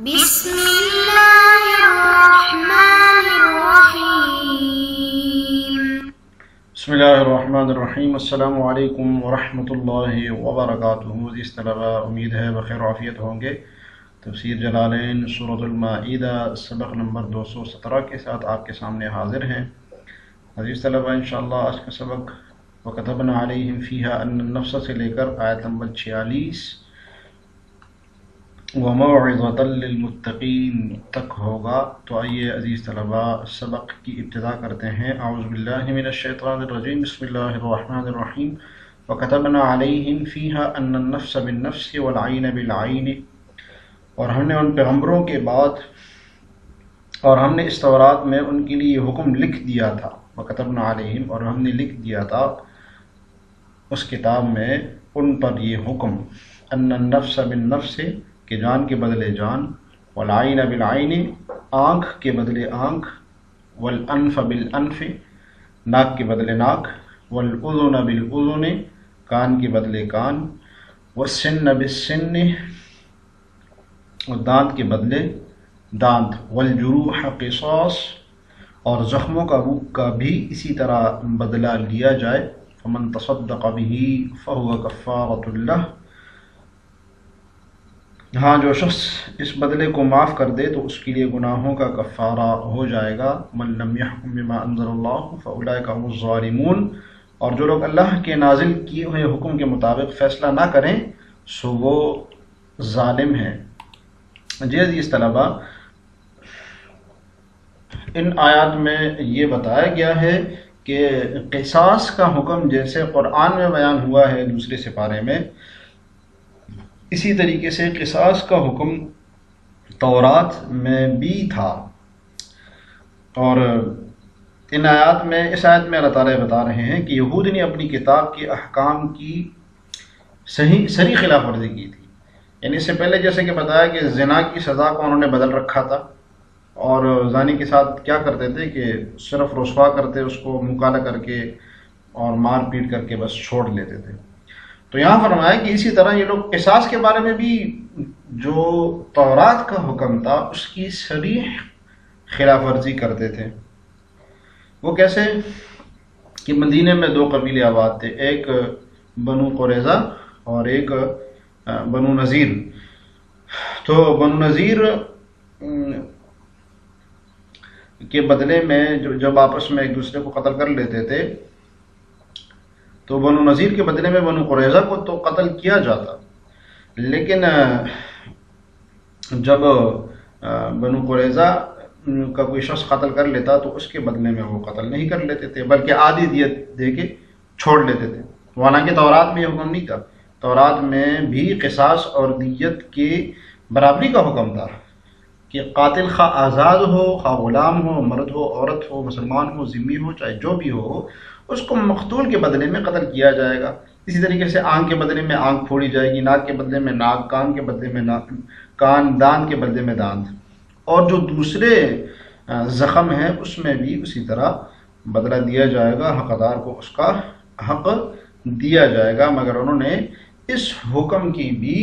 بسم اللہ الرحمن الرحیم۔ بسم اللہ الرحمن الرحیم۔ السلام علیکم ورحمۃ اللہ وبرکاتہ۔ عزیز طلبہ، امید ہے بخیر و عافیت ہوں گے۔ تفسیر جلالین سورۃ المائدہ سبق نمبر 217 کے ساتھ آپ کے سامنے حاضر ہیں۔ عزیز طلبہ، انشاءاللہ آج کا سبق وَكَتَبْنَا عَلَيْهِمْ فِيهَا أَنَّ النَّفْسَ سے لے کر آیت نمبر 46 وَمَوْعِظَةً لِّلْمُتَّقِينَ تک ہوگا۔ تو آئیے عزیز طلبہ سبق کی ابتدا کرتے ہیں۔ اعوذ باللہ من الشیطان الرجیم، بسم اللہ الرحمن الرحیم۔ وَكَتَبْنَا عَلَيْهِمْ فِيهَا أَنَّ النَّفْسَ بِالنَّفْسِ وَالْعَيْنَ بِالْعَيْنِ، اور ہم نے ان پیغمبروں کے بعد اور ہم نے اس تورات میں ان کے لیے یہ حکم لکھ دیا تھا۔ وَكَتَبْنَا عَلَيْهِمْ، اور ہم نے لکھ دیا تھا اس کتاب میں ان پر یہ حکم، أَنَّ النَّفْسَ بِالنَّفْسِ، کہ جان کے بدلے جان، والعین بالعین، آنکھ کے بدلے آنکھ، والانف بالانف، ناک کے بدلے ناک، والاذن بالاذن، کان کے بدلے کان، والسن بالسن، اور دانت کے بدلے دانت، والجروح قصاص، اور زخموں کا بھی اسی طرح بدلہ لیا جائے۔ فمن تصدق به فهو کفارۃ لہ، ہاں جو شخص اس بدلے کو معاف کر دے تو اس کے لیے گناہوں کا کفارہ ہو جائے گا۔ من لم يحكم بما انزل الله فاولئک هم الظالمون، اور جو لوگ اللہ کے نازل کیے ہوئے حکم کے مطابق فیصلہ نہ کریں سو وہ ظالم ہیں۔ جی عزیز طلبہ، ان آیات میں یہ بتایا گیا ہے کہ قصاص کا حکم جیسے قرآن میں بیان ہوا ہے دوسرے سپارے میں، اسی طریقے سے قصاص کا حکم تورات میں بھی تھا۔ اور ان آیات میں، اس آیت میں اللہ تعالیٰ بتا رہے ہیں کہ یہود نے اپنی کتاب کے احکام کی صریح خلاف ورزی کی تھی۔ یعنی اس سے پہلے جیسے کہ بتایا کہ زنا کی سزا کو انہوں نے بدل رکھا تھا، اور زانی کے ساتھ کیا کرتے تھے کہ صرف رسوا کرتے، اس کو مکالہ کر کے اور مار پیٹ کر کے بس چھوڑ لیتے تھے۔ تو یہاں فرمایا کہ اسی طرح یہ لوگ قصاص کے بارے میں بھی جو تورات کا حکم تھا اس کی صریح خلاف ورزی کرتے تھے۔ وہ کیسے کہ مدینے میں دو قبیلے آباد تھے، ایک بنو قریظہ اور ایک بنو نذیر۔ تو بنو نذیر کے بدلے میں جب آپس میں ایک دوسرے کو قتل کر لیتے تھے تو بنو نذیر کے بدلے میں بنو قریظہ کو تو قتل کیا جاتا، لیکن جب بنو قریظہ کا کوئی شخص قتل کر لیتا تو اس کے بدلے میں وہ قتل نہیں کر لیتے تھے، بلکہ آدھی دیت دے کے چھوڑ لیتے تھے۔ حالانکہ تورات میں یہ حکم نہیں تھا، تورات میں بھی قصاص اور دیت کی برابری کا حکم تھا کہ قاتل خواہ آزاد ہو، خواہ غلام ہو، مرد ہو، عورت ہو، مسلمان ہو، ذمہ ہو، چاہے جو بھی ہو، اس کو مقتول کے بدلے میں قتل کیا جائے گا۔ اسی طریقے سے آنکھ کے بدلے میں آنکھ پھوڑی جائے گی، ناک کے بدلے میں ناک، کان کے بدلے میں کان، دانت کے بدلے میں دانت، اور جو دوسرے زخم ہیں اس میں بھی اسی طرح بدلہ دیا جائے گا، حقدار کو اس کا حق دیا جائے گا، مگر انہوں نے اس حکم کی بھی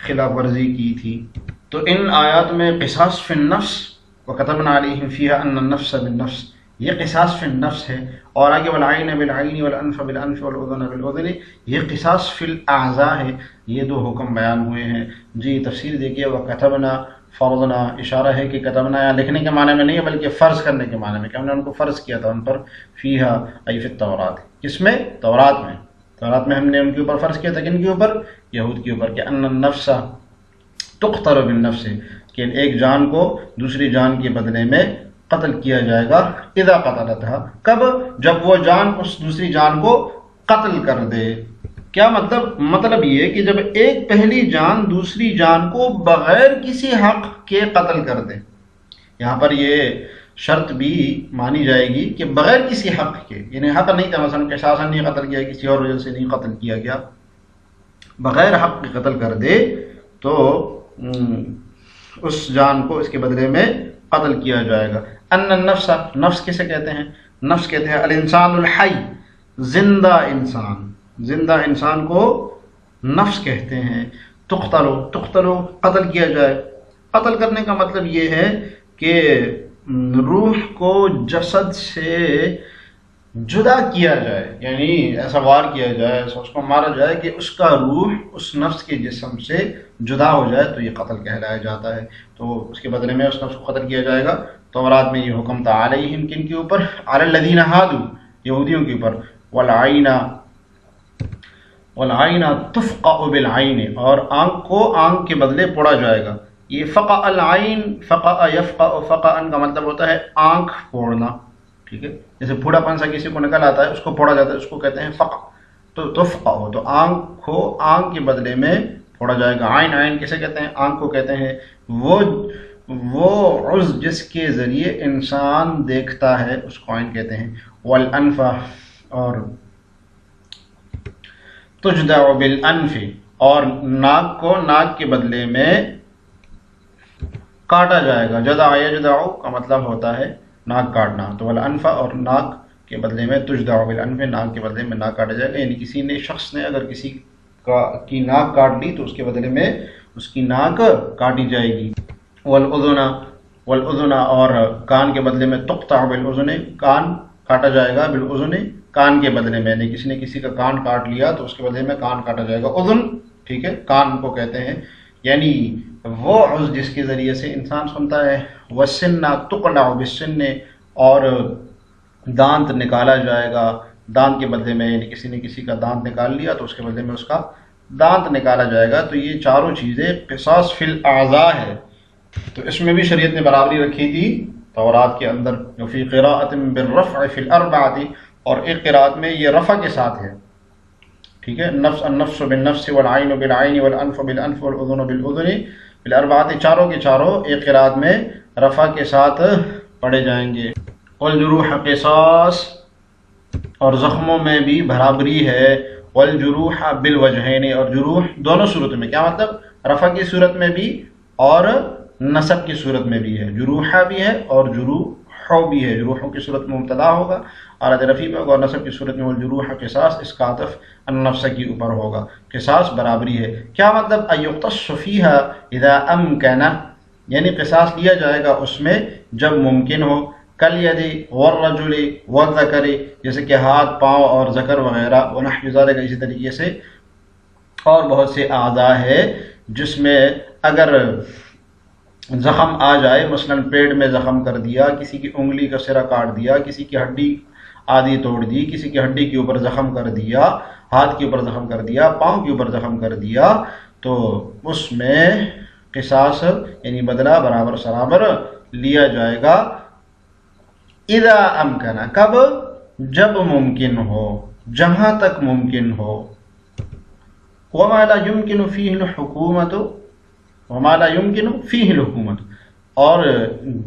خلاف ورزی کی تھی۔ تو ان آیات میں قصاص فی النفس، وَكَتَبْنَا عَلَيْهِمْ فِيهَا أَنَّ النَّفْسَ بِالنَّفْسِ، یہ قصاص فی النفس ہے، اور آگے والعین بالعین والانف بالانف والاذن بالاذن، یہ قصاص فی الاعضاء ہے۔ یہ دو حکم بیان ہوئے ہیں۔ جی تفسیر دیکھیے، وَكَتَبْنَا، فرضنا، اشارہ ہے کہ کتبنا یا لکھنے کے معنی میں نہیں ہے بلکہ فرض کرنے کے معنی میں، کہ ہم نے ان کو فرض کیا تھا ان پر، فیہا ای فی التورات، کس میں؟ تورات میں۔ تورات میں ہم نے ان کے اوپر فرض کیا تھا، کن کے اوپر؟ یہود کے اوپر، کہ ان النفس تقتل بالنفس، کہ ایک جان کو دوسری جان کے بدلے میں قتل کیا جائے گا، اذا قتلتھا، کب؟ جب وہ جان اس دوسری جان کو قتل کر دے۔ کیا مطلب یہ کہ جب ایک پہلی جان دوسری جان کو بغیر کسی حق کے قتل کر دے۔ یہاں پر یہ شرط بھی مانی جائے گی کہ بغیر کسی حق کے، یعنی حق نہیں تھا، مثلا قصاصاً نہیں قتل کیا، کسی اور وجہ سے نہیں قتل کیا گیا، بغیر حق کے قتل کر دے تو اس جان کو اس کے بدلے میں قتل کیا جائے گا۔ ان النفس، نفس کسے کہتے ہیں؟ نفس کہتے ہیں الانسان الحی، زندہ انسان، زندہ انسان کو نفس کہتے ہیں۔ تقتلو، قتل کیا جائے، قتل کرنے کا مطلب یہ ہے کہ روح کو جسد سے جدا کیا جائے، یعنی ایسا وار کیا جائے، ایسا اس کو مارا جائے کہ اس کا روح اس نفس کے جسم سے جدا ہو جائے، تو یہ قتل کہلایا جاتا ہے۔ تو اس کے بدلے میں اس نفس کو قتل کیا جائے گا۔ تورات میں یہ حکم تھا علیہم، کن کے اوپر؟ علی الذین ہادوا، یہودیوں کے اوپر۔ والعین تفقع بالعین، اور آنکھ کو آنکھ کے بدلے پوڑا جائے گا۔ یہ فقع العین، فقع یفقع، فقعن کا مطلب ہوتا ہے آنکھ پوڑنا، ٹھیک ہے؟ جیسے پھوڑا پن سا کسی کو نکل آتا ہے، اس کو پوڑا جاتا ہے، اس کو کہتے ہیں فقع۔ تو تفقع ہو تو آنکھ کو آنکھ کے بدلے میں پوڑا جائے گا۔ عین، عین کسے کہتے ہیں؟ آنکھ کو کہتے ہیں۔ وہ عضو جس کے ذریعے انسان دیکھتا ہے اس کو عین کہتے ہیں۔ والانف، اور تجدع بالانف، اور ناک کو ناک کے بدلے میں کاٹا جائے گا۔ جدع یجدع کا مطلب ہوتا ہے ناک کاٹنا۔ تو والانف، اور ناک کے بدلے میں تجدع بالانف، ناک کے بدلے میں ناک کاٹا جائے گا، یعنی کسی نے شخص نے اگر کسی کی ناک کاٹ لی تو اس کے بدلے میں اس کی ناک کاٹی جائے گی۔ والاذن، اور کان کے بدلے میں تقطع بالاذن، کان کاٹا جائے گا، بالاذن، کان کے بدلے میں، یعنی کسی نے کسی کا کان کاٹ لیا تو اس کے بدلے میں کان کاٹا جائے گا۔ اذن، ٹھیک ہے، کان کو کہتے ہیں، یعنی وہ عضو جس کے ذریعے سے انسان سنتا ہے۔ والسن تقلع بالسن، اور دانت نکالا جائے گا دانت کے بدلے میں، یعنی کسی نے کسی کا دانت نکال لیا تو اس کے بدلے میں اس کا دانت نکالا جائے گا۔ تو یہ چاروں چیزیں قصاص فی الاعضاء ہے، تو اس میں بھی شریعت نے برابری رکھی تھی تورات کے اندر۔ فی قراءۃ بالرفع فی الاربعۃ، اور ایک قراءت میں یہ رفع کے ساتھ ہے، ٹھیک ہے، النفس بالنفس والعین بالعین والانف بالانف والاذن بالاذن بالاربعۃ، چاروں کے چاروں ایک قراءت میں رفع کے ساتھ پڑھے جائیں گے۔ والجروح قصاص، اور زخموں میں بھی برابری ہے۔ والجروح بالوجہین، اور جروح دونوں صورتوں میں، کیا مطلب؟ رفع کی صورت میں بھی اور نصب کی صورت میں بھی ہے، جروح بھی ہے اور جروح بھی ہے۔ جروحوں کی صورت میں مبتدا ہوگا اور رفیع میں ہوگا، اور نصب کی صورت میں والجروح قصاص، اس کا عطف النفس کے اوپر ہوگا۔ قصاص برابری ہے، کیا مطلب؟ ایقتص فیہا اذا امکن، یعنی قصاص لیا جائے گا اس میں جب ممکن ہو۔ کالید والرجل والذکر، جیسے کہ ہاتھ، پاؤں اور ذکر وغیرہ، ونحو ذالک، اسی طریقے سے اور بہت سے اعضاء ہے جس میں اگر زخم آ جائے، مثلا پیٹ میں زخم کر دیا، کسی کی انگلی کا سرا کاٹ دیا، کسی کی ہڈی آدھی توڑ دی، کسی کی ہڈی کے اوپر زخم کر دیا، ہاتھ کے اوپر زخم کر دیا، پاؤں کے اوپر زخم کر دیا، تو اس میں قصاص یعنی بدلہ برابر سرابر لیا جائے گا۔ اذا امکن، کب؟ جب ممکن ہو، جہاں تک ممکن ہو۔ وما لا يمكن فيه الحکومت، وما لا يمكن فيه الحکومت، اور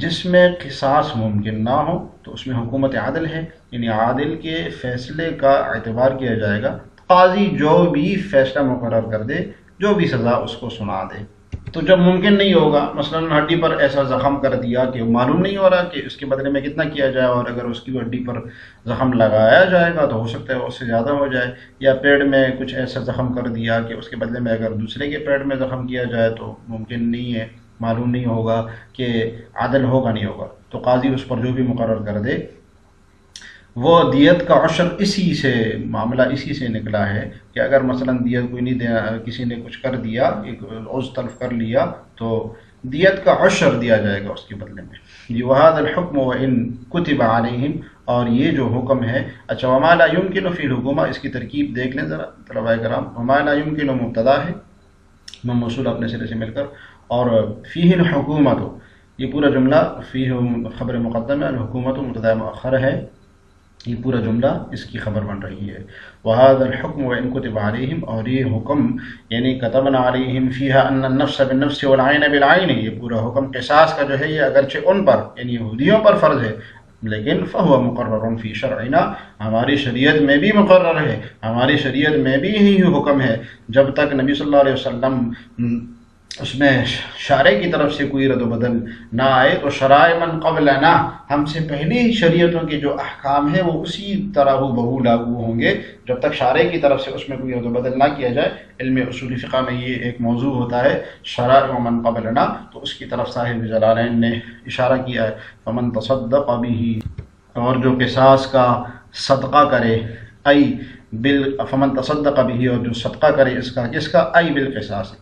جس میں قصاص ممکن نہ ہو تو اس میں حکومت عدل ہے، یعنی عادل کے فیصلے کا اعتبار کیا جائے گا۔ قاضی جو بھی فیصلہ مقرر کر دے، جو بھی سزا اس کو سنا دے۔ تو جب ممکن نہیں ہوگا، مثلا ہڈی پر ایسا زخم کر دیا کہ معلوم نہیں ہو رہا کہ اس کے بدلے میں کتنا کیا جائے، اور اگر اس کی ہڈی پر زخم لگایا جائے گا تو ہو سکتا ہے اس سے زیادہ ہو جائے، یا پیڑ میں کچھ ایسا زخم کر دیا کہ اس کے بدلے میں اگر دوسرے کے پیڑ میں زخم کیا جائے تو ممکن نہیں ہے، معلوم نہیں ہوگا کہ عدل ہوگا نہیں ہوگا، تو قاضی اس پر جو بھی مقرر کر دے۔ وہ دیت کا عشر، اسی سے معاملہ اسی سے نکلا ہے کہ اگر مثلا دیت کوئی نہیں دیا، کسی نے کچھ کر دیا، ایک عضو تلف کر لیا، تو دیت کا عشر دیا جائے گا اس کے بدلے میں۔ یہ وہذا الحکم وان کتب علیہم، اور یہ جو حکم ہے، اچھا وما لا یمکن فی الحکومہ، اس کی ترکیب دیکھ لیں ذرا طلباء کرام۔ وما لا یمکن مبتدا ہے، موصول اپنے سرے سے مل کر، اور فیہ الحکومت، یہ پورا جملہ، فیہ خبر مقدم ہے، الحکومت مبتدا مؤخر ہے، یہ پورا جملہ اس کی خبر بن رہی ہے۔ وَهَذَا الْحُكْمُ وَإِن كُتِبَ عَلَيْهِمْ، اور یہ حکم یعنی كَتَبْنَا عَلَيْهِمْ فِيهَا أَنَّ النَّفْسَ بِالنَّفْسِ وَالْعَيْنَ بِالْعَيْنِ، یہ پورا حکم قصاص کا جو ہے یہ اگرچہ ان پر یعنی یہودیوں پر فرض ہے، لیکن فَهُوَ مُقَرَّرٌ فِي شَرْعِنَا، ہماری شریعت میں بھی مقرر ہے، ہماری شریعت میں بھی یہی حکم ہے۔ جب تک نبی صلی اللہ علیہ وسلم اس میں شارع کی طرف سے کوئی رد و بدل نہ آئے، تو شرائع من قبلنا، ہم سے پہلی شریعتوں کے جو احکام ہیں وہ اسی طرح ہو بہو لاگو ہوں گے جب تک شارع کی طرف سے اس میں کوئی رد و بدل نہ کیا جائے۔ علم اصول فقہ میں یہ ایک موضوع ہوتا ہے شرائع من قبلنا، تو اس کی طرف صاحب جلالین نے اشارہ کیا ہے فمن تصدق به، اور جو قصاص کا صدقہ کرے، فمن تصدق به، اور جو صدقہ کرے اس کا، کس کا؟ بالقصاص،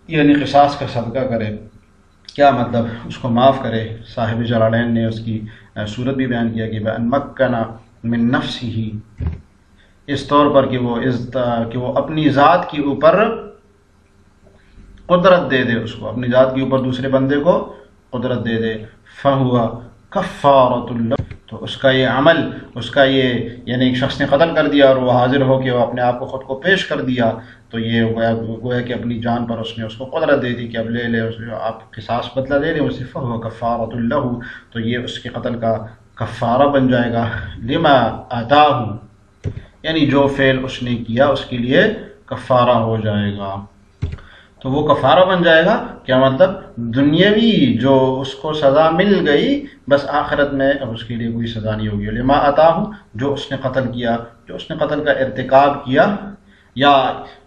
یعنی قصاص کا صدقہ کرے۔ کیا مطلب؟ اس کو معاف کرے۔ صاحب جلالین نے اس کی صورت بھی بیان کیا کہ بأن مکن من نفسہ، اس طور پر کہ وہ اپنی ذات کے اوپر قدرت دے دے، اس کو اپنی ذات کے اوپر دوسرے بندے کو قدرت دے دے۔ فہو کفارۃ اللہ، تو اس کا یہ عمل، اس کا یہ، یعنی ایک شخص نے قتل کر دیا اور وہ حاضر ہو کے وہ اپنے آپ کو خود کو پیش کر دیا، تو یہ گویا کہ اپنی جان پر اس نے اس کو قدرت دے دی کہ اب لے لے، آپ قصاص بدلہ لے لیں اسے، فہو کفارۃ اللہ، تو یہ اس کے قتل کا کفارہ بن جائے گا۔ لما آتاہ، یعنی جو فعل اس نے کیا اس کے لیے کفارہ ہو جائے گا، تو وہ کفارہ بن جائے گا۔ کیا مطلب؟ دنیاوی جو اس کو سزا مل گئی، بس آخرت میں اب اس کے لیے کوئی سزا نہیں ہوگی۔ لما آتاہ، جو اس نے قتل کیا، جو اس نے قتل کا ارتکاب کیا، یا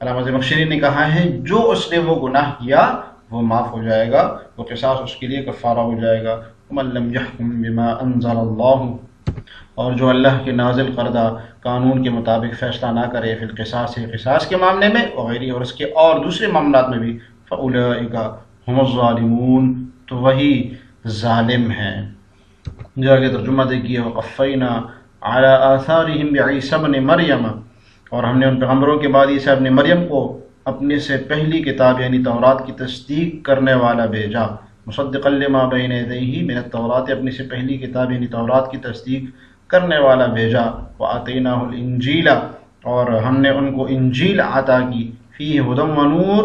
علامہ زمخشری نے کہا ہے جو اس نے وہ گناہ کیا وہ معاف ہو جائے گا، وہ قصاص اس کے لیے کفارہ ہو جائے گا۔ ومن لم يحكم بما انزل اللہ، اور جو اللہ کے نازل کردہ قانون کے مطابق فیصلہ نہ کرے فی القصاص، قصاص کے معاملے میں، وغیرہ، اور اس کے اور دوسرے معاملات میں بھی، فاولئک هم الظالمون، تو وہی ظالم ہیں۔ جو آگے ترجمہ دیکھیے، وقفینا علی آثارہم بعیسی ابن مریم، اور ہم نے ان پیغمبروں کے بعد عیسیٰ ابن مریم کو اپنے سے پہلی کتاب یعنی تورات کی تصدیق کرنے والا بھیجا، مصدقا لما بین یدیہ من التورات، اپنے سے پہلی کتاب یعنی تورات کی تصدیق کرنے والا بھیجا۔ وآتیناہ الانجیل، اور ہم نے ان کو انجیل عطا کی، فیہ ھدی ونور،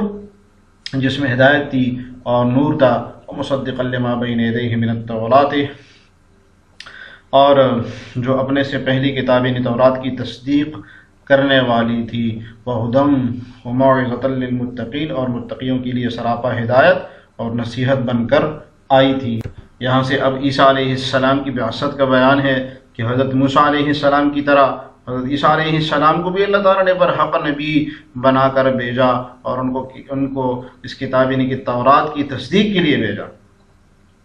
جس میں ہدایت تھی اور نور تھا، ومصدقا لما بین یدیہ من التورات، اور جو اپنے سے پہلی کتاب یعنی تورات کی تصدیق کرنے والی تھی، وہدم وموعظۃ للمتقین، اور متقیوں کے لیے سراپا ہدایت اور نصیحت بن کر آئی تھی۔ یہاں سے اب عیسیٰ علیہ السلام کی بعثت کا بیان ہے کہ حضرت موسیٰ علیہ السلام کی طرح حضرت عیسیٰ علیہ السلام کو بھی اللہ تعالیٰ نے برحق نبی بنا کر بھیجا، اور ان کو اس کتاب یعنی کہ تورات کی تصدیق کے لیے بھیجا،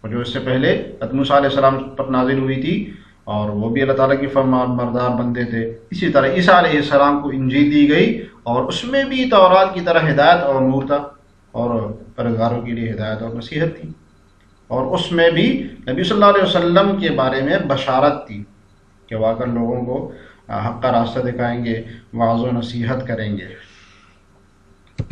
اور جو اس سے پہلے حضرت موسیٰ علیہ السلام پر نازل ہوئی تھی اور وہ بھی اللہ تعالیٰ کی فرمان بردار بندے تھے، اسی طرح عیسیٰ علیہ السلام کو انجیل دی گئی اور اس میں بھی تورات کی طرح ہدایت اور نور تھا، اور پرہیزگاروں کے لیے ہدایت اور نصیحت تھی، اور اس میں بھی نبی صلی اللہ علیہ وسلم کے بارے میں بشارت تھی کہ وہ آ کر لوگوں کو حق کا راستہ دکھائیں گے، وعظ و نصیحت کریں گے۔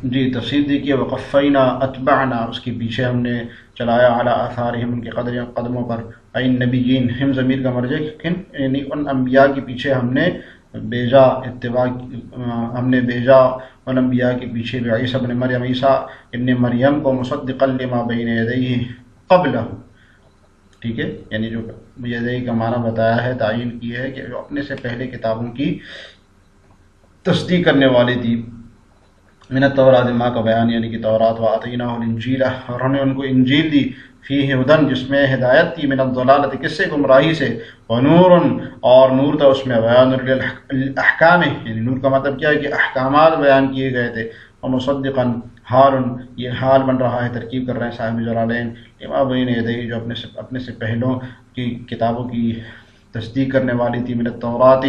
جی تفسیر دیکھیے، وقفینا اتبعنا، اس کے پیچھے ہم نے چلایا، علی آثارہم، ان کے قدموں پر، این نبیین، ہم ضمیر کا مرجع یعنی ان انبیاء کے پیچھے ہم نے بھیجا، اتباع ہم نے بھیجا ان انبیاء کے پیچھے، عیسیٰ ابن مریم، عیسیٰ ابن مریم کو، مصدقا لما بین یدیہ قبلہ، ٹھیک ہے، یعنی جو یدیہ کا معنی بتایا ہے، تعین کی ہے کہ جو اپنے سے پہلے کتابوں کی تصدیق کرنے والی تھی، من التورات، ماں کا بیان یعنی کہ تورات، وآتیناہ الانجیل، اور ہم نے ان کو انجیل دی، فیہ ھدی، جس میں ہدایت تھی، من الضلالۃ، کس سے؟ گمراہی سے، ونور، اور نور تھا اس میں، بیان الاحکام، یعنی نور کا مطلب کیا ہے کہ احکامات بیان کیے گئے تھے، ومصدقا، حال، یہ حال بن رہا ہے، ترکیب کر رہے ہیں صاحب جلالین، لما بین یدیہ، جو اپنے سے پہلوں کی کتابوں کی تصدیق کرنے والی تھی، من التورات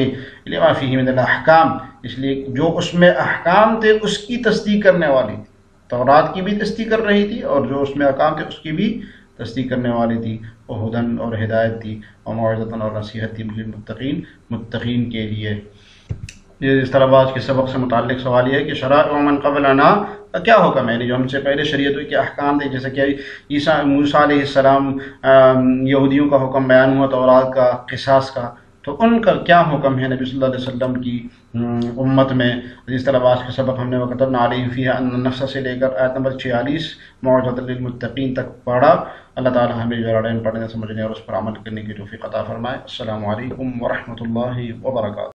لما فیہ من الاحکام، اس لیے جو اس میں احکام تھے اس کی تصدیق کرنے والی تھی، تورات کی بھی تصدیق کر رہی تھی اور جو اس میں احکام تھے اس کی بھی تصدیق کرنے والی تھی، وہ ہدن، اور ہدایت تھی، اور موعظۃ، اور نصیحت تھی، للمتقین، متقین کے لیے۔ یہ اس طرح آج کے سبق سے متعلق سوال یہ ہے کہ شرائع من قبلنا کا کیا حکم ہے، جو ہم سے پہلے شریعتوں کے احکام تھے، جیسے کہ موسیٰ علیہ السلام یہودیوں کا حکم بیان ہوا تورات کا، قصاص کا، تو ان کا کیا حکم ہے نبی صلی اللہ علیہ وسلم کی امت میں۔ جس طرح آج کا سبق ہم نے وَكَتَبْنَا عَلَيْهِمْ فِيهَا أَنَّ النَّفْسَ سے لے کر آیت نمبر 46 مَوْعِظَةً لِلْمُتَّقِينَ تک پڑھا۔ اللہ تعالی ہمیں جلالین پڑھنے، سمجھنے اور اس پر عمل کرنے کی توفیق عطا فرمائے۔ السلام علیکم ورحمۃ اللہ وبرکاتہ۔